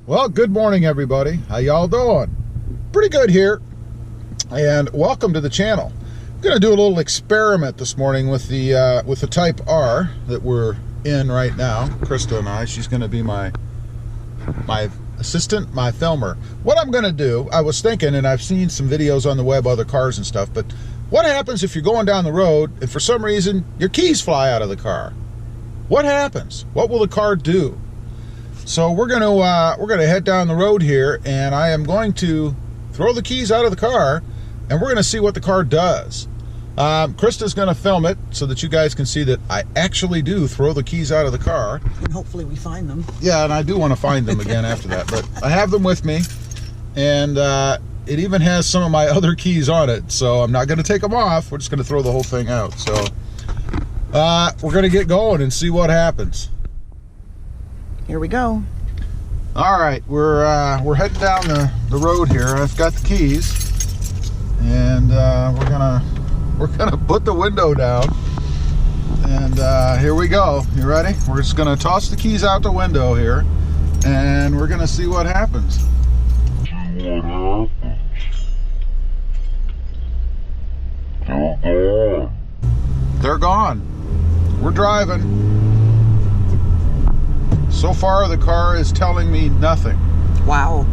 Well, good morning, everybody. How y'all doing? Pretty good here, and welcome to the channel. I'm going to do a little experiment this morning with the Type R that we're in right now. Krista and I. She's going to be my assistant, my filmer. What I'm going to do, I was thinking, and I've seen some videos on the web, other cars and stuff, but what happens if you're going down the road and for some reason your keys fly out of the car? What happens? What will the car do? So we're gonna head down the road here, and I am going to throw the keys out of the car, and we're gonna see what the car does. Krista's gonna film it so that you guys can see that I actually do throw the keys out of the car. And hopefully we find them. Yeah, and I do want to find them again after that, but I have them with me, and it even has some of my other keys on it, so I'm not gonna take them off. We're just gonna throw the whole thing out. So we're gonna get going and see what happens. Here we go. All right, we're heading down the road here. I've got the keys, and we're gonna put the window down. And here we go. You ready? We're just gonna toss the keys out the window here, and we're gonna see what happens. They're gone. We're driving. So far, the car is telling me nothing. Wow.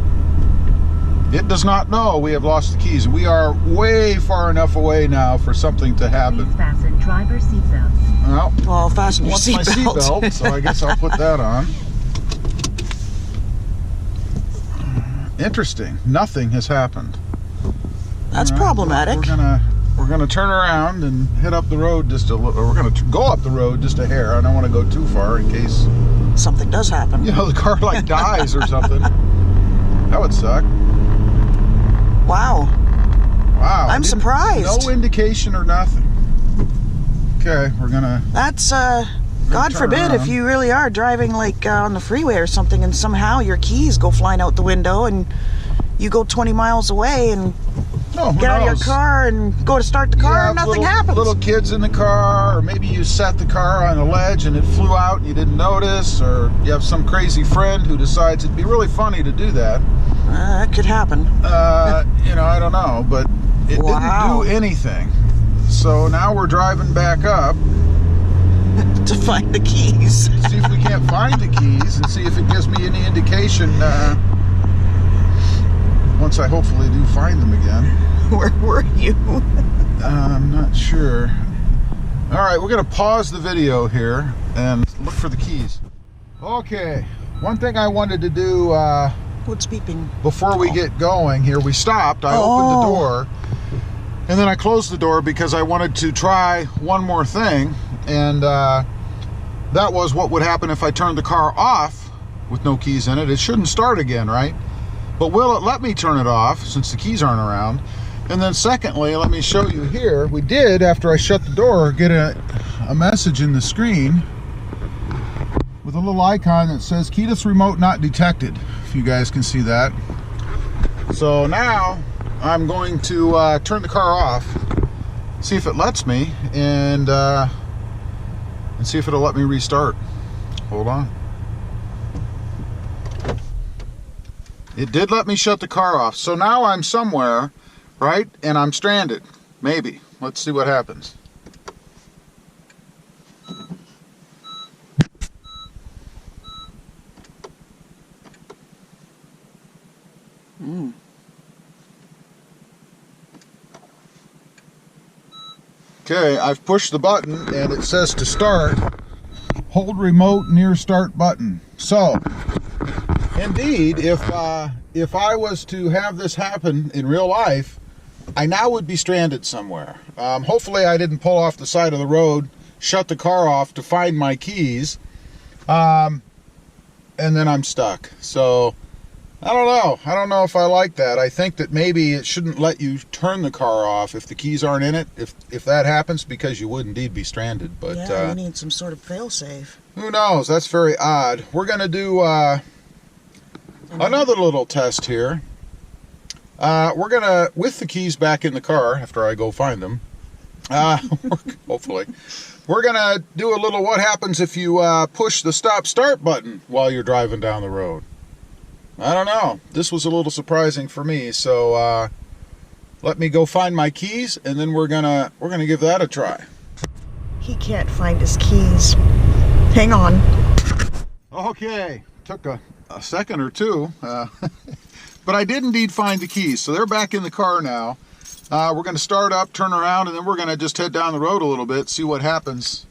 It does not know we have lost the keys. We are way far enough away now for something to happen. Please fasten driver's seatbelt. Well, fasten your what's my seatbelt? So I guess I'll put that on. Interesting. Nothing has happened. That's right, problematic. We're gonna turn around and head up the road just a little. We're gonna go up the road just a hair. I don't want to go too far in case something does happen. the car like dies or something. That would suck. Wow. Wow. I'm surprised. No indication or nothing. Okay, we're gonna. That's God forbid if you really are driving like on the freeway or something, and somehow your keys go flying out the window, and you go 20 miles away and get out of your car and go to start the car, and nothing happens. Little kids in the car, or maybe you set the car on a ledge and it flew out and you didn't notice, or you have some crazy friend who decides it'd be really funny to do that. That could happen. I don't know, but it didn't do anything. So now we're driving back up to find the keys. See if we can't find the keys and see if it gives me any indication once I hopefully do find them again. Where were you? I'm not sure. All right, we're going to pause the video here and look for the keys. Okay, one thing I wanted to do What's beeping? Before we get going here, we stopped. I opened the door, and then I closed the door because I wanted to try one more thing, and that was what would happen if I turned the car off with no keys in it. It shouldn't start again, right? But will it let me turn it off since the keys aren't around? And then secondly, let me show you here. We did, after I shut the door, get a message in the screen with a little icon that says keyless remote not detected, if you guys can see that. So now I'm going to turn the car off, see if it lets me, and see if it'll let me restart. Hold on. It did let me shut the car off. So now I'm somewhere, right? And I'm stranded. Maybe. Let's see what happens. Okay, I've pushed the button and it says to start. Hold remote near start button. So, indeed, if I was to have this happen in real life, I now would be stranded somewhere. Hopefully I didn't pull off the side of the road, shut the car off to find my keys, and then I'm stuck. So, I don't know. I don't know if I like that. I think that maybe it shouldn't let you turn the car off if the keys aren't in it. If that happens, because you would indeed be stranded. But yeah, you need some sort of fail-safe. Who knows? That's very odd. We're going to do another little test here. We're going to, with the keys back in the car after I go find them, hopefully, we're going to do a little what happens if you push the stop-start button while you're driving down the road. I don't know. This was a little surprising for me. So let me go find my keys, and then we're gonna give that a try. He can't find his keys. Hang on. Okay, took a second or two, but I did indeed find the keys. So they're back in the car now. We're going to start up, turn around, and then we're going to just head down the road a little bit, see what happens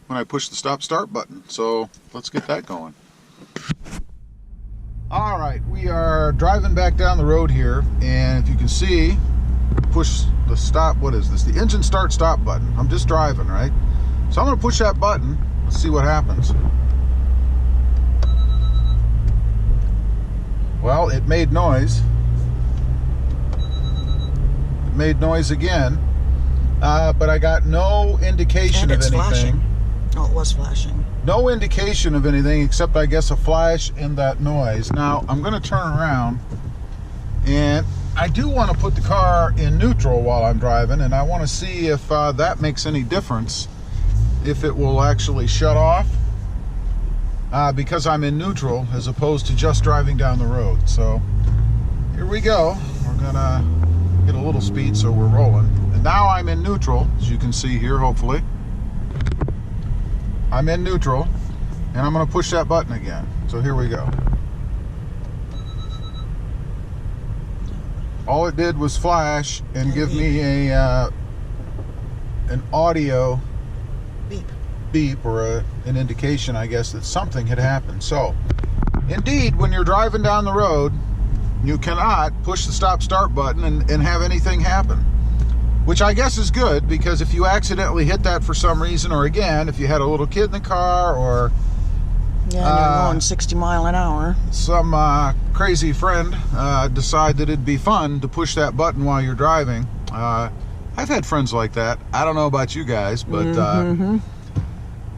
when I push the stop-start button. So let's get that going. All right, we are driving back down the road here, and if you can see, push the stop. What is this? The engine start-stop button. I'm just driving, right? So I'm going to push that button. Let's see what happens. Well, it made noise. It made noise again, but I got no indication of anything. Flashing. Oh, it was flashing. No indication of anything except, I guess, a flash and that noise. Now, I'm going to turn around, and I do want to put the car in neutral while I'm driving, and I want to see if that makes any difference, if it will actually shut off. Because I'm in neutral as opposed to just driving down the road. So here we go. We're gonna get a little speed so we're rolling. And now I'm in neutral, as you can see here, hopefully. I'm in neutral, and I'm gonna push that button again. So here we go. All it did was flash and give me an audio beep or an indication, I guess, that something had happened. So indeed, when you're driving down the road, you cannot push the stop-start button and have anything happen, which I guess is good, because if you accidentally hit that for some reason, or again, if you had a little kid in the car, or yeah, you're going 60 miles an hour, some crazy friend decide that it'd be fun to push that button while you're driving. I've had friends like that. I don't know about you guys, but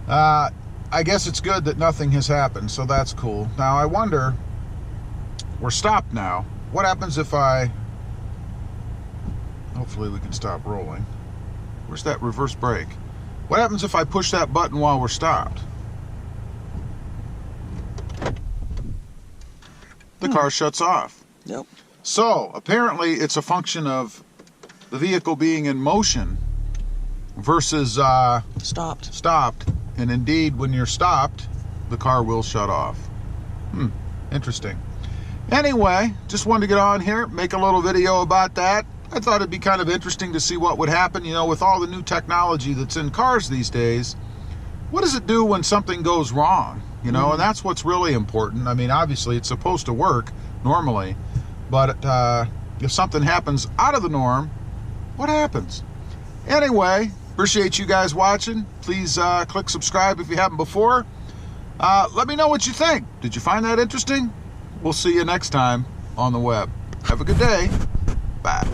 I guess it's good that nothing has happened, so that's cool. Now I wonder, we're stopped now. What happens if hopefully we can stop rolling. Where's that reverse brake? What happens if I push that button while we're stopped? The car shuts off. Yep. So apparently it's a function of the vehicle being in motion versus stopped. And indeed, when you're stopped, the car will shut off. Interesting. Anyway, just wanted to get on here, make a little video about that. I thought it'd be kind of interesting to see what would happen, you know, with all the new technology that's in cars these days. What does it do when something goes wrong? You know, and that's what's really important. I mean, obviously, it's supposed to work normally, but if something happens out of the norm, what happens? Anyway, appreciate you guys watching. Please click subscribe if you haven't before. Let me know what you think. Did you find that interesting? We'll see you next time on the web. Have a good day. Bye.